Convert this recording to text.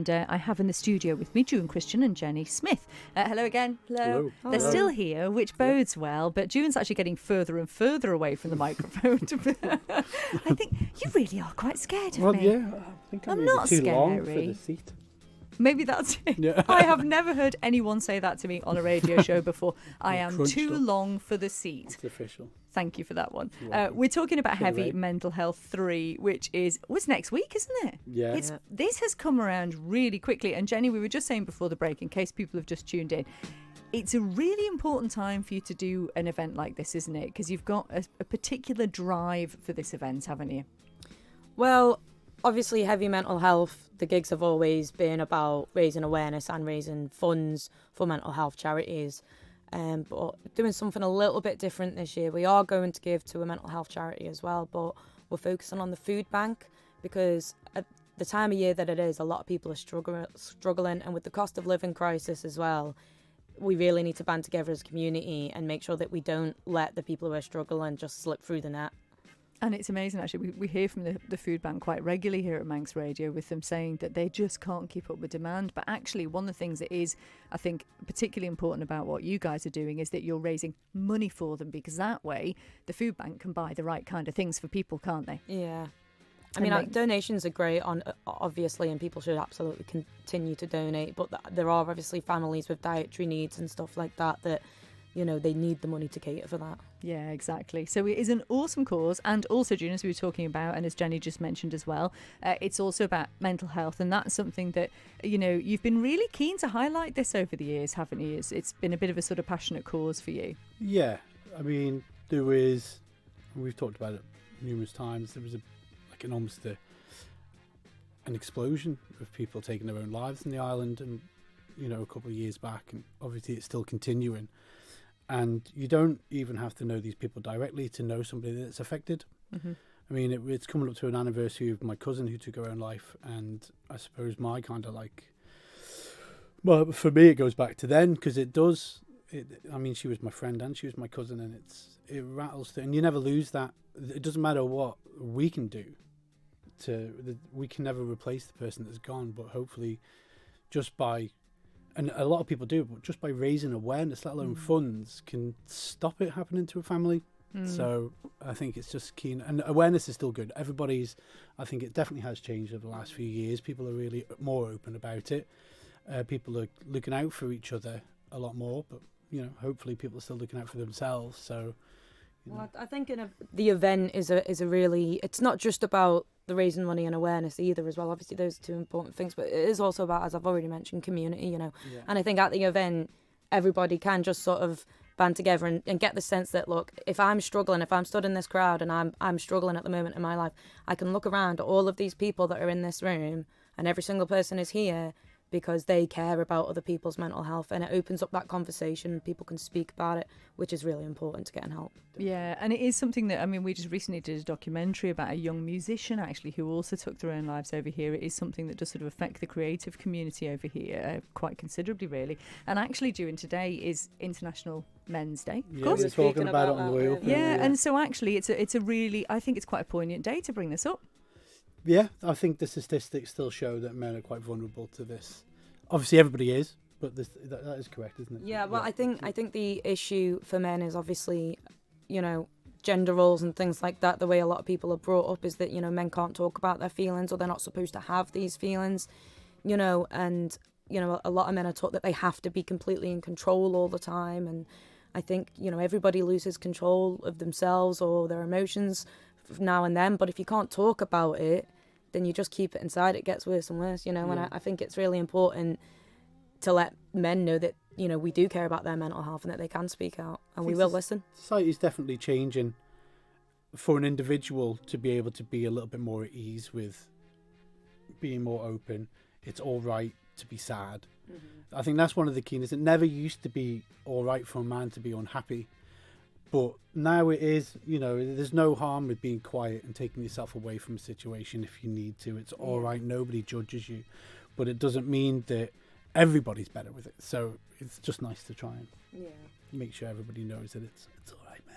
And I have in the studio with me Juan, Christian and Jenni Smith. Hello again. Hello. They're still here, which bodes well, but Juan's actually getting further and further away from the microphone. I think you really are quite scared of me. Yeah, I think I'm not too long scary. for the seat. Maybe that's it. Yeah. I have never heard anyone say that to me on a radio show before. I am crunched too up. Long for the seat. It's official. Thank you for that one. You're We're talking about Too Heavy late. Mental Health 3, which was next week, isn't it? Yeah. This has come around really quickly. And Jenni, we were just saying before the break, in case people have just tuned in, it's a really important time for you to do an event like this, isn't it? Because you've got a particular drive for this event, haven't you? Well, obviously, Heavy Mental Health, the gigs have always been about raising awareness and raising funds for mental health charities. But doing something a little bit different this year. We are going to give to a mental health charity as well, but we're focusing on the Foodbank because at the time of year that it is, a lot of people are struggling, and with the cost of living crisis as well, we really need to band together as a community and make sure that we don't let the people who are struggling just slip through the net. And it's amazing, actually. We hear from the Foodbank quite regularly here at Manx Radio with them saying that they just can't keep up with demand. But actually, one of the things that is, I think, particularly important about what you guys are doing is that you're raising money for them, because that way the Foodbank can buy the right kind of things for people, can't they? Yeah. I mean, donations are great, obviously, and people should absolutely continue to donate. But there are obviously families with dietary needs and stuff like that, you know, they need the money to cater for that. Yeah, exactly. So it is an awesome cause. And also, June, as we were talking about, and as Jenni just mentioned as well, it's also about mental health. And that's something that, you know, you've been really keen to highlight this over the years, haven't you? It's been a bit of a sort of passionate cause for you. Yeah. I mean, we've talked about it numerous times, there was an explosion of people taking their own lives in the island, and, you know, a couple of years back, and obviously it's still continuing. And you don't even have to know these people directly to know somebody that's affected. Mm-hmm. I mean, it's coming up to an anniversary of my cousin who took her own life, and I suppose my kind of well, for me it goes back to then, because I mean, she was my friend and she was my cousin, and it rattles and you never lose that. It doesn't matter what we can do we can never replace the person that's gone, but hopefully just by, and a lot of people do, but just by raising awareness, let alone funds, can stop it happening to a family. So I think it's just keen, and awareness is still good. I think it definitely has changed over the last few years. People are really more open about it. People are looking out for each other a lot more, but, you know, hopefully people are still looking out for themselves. So, you know. Well, I think the event is a really, it's not just about the raising money and awareness either as well. Obviously those are two important things, but it is also about, as I've already mentioned, community, you know. Yeah. And I think at the event, everybody can just sort of band together and get the sense that, look, if I'm struggling, if I'm stood in this crowd and I'm struggling at the moment in my life, I can look around at all of these people that are in this room, and every single person is here because they care about other people's mental health, and it opens up that conversation. People can speak about it, which is really important to getting help. Yeah, and it is something that, I mean, we just recently did a documentary about a young musician, actually, who also took their own lives over here. It is something that does sort of affect the creative community over here quite considerably, really. And actually, during today is International Men's Day. Yeah, Of course. we're talking about it on the way up. Yeah, and so actually, it's a really, I think it's quite a poignant day to bring this up. Yeah, I think the statistics still show that men are quite vulnerable to this. Obviously, everybody is, but that is correct, isn't it? Yeah, well, I think the issue for men is obviously, you know, gender roles and things like that. The way a lot of people are brought up is that, you know, men can't talk about their feelings, or they're not supposed to have these feelings, you know, and, you know, a lot of men are taught that they have to be completely in control all the time. And I think, you know, everybody loses control of themselves or their emotions now and then, but if you can't talk about it, then you just keep it inside. It gets worse and worse, you know. And I think it's really important to let men know that, you know, we do care about their mental health and that they can speak out, and we will listen. Society's definitely changing for an individual to be able to be a little bit more at ease with being more open. It's all right to be sad. I think that's one of the keys. It never used to be all right for a man to be unhappy. But now it is, you know, there's no harm with being quiet and taking yourself away from a situation if you need to. It's all right. Nobody judges you. But it doesn't mean that everybody's better with it. So it's just nice to try and make sure everybody knows that it's all right, man.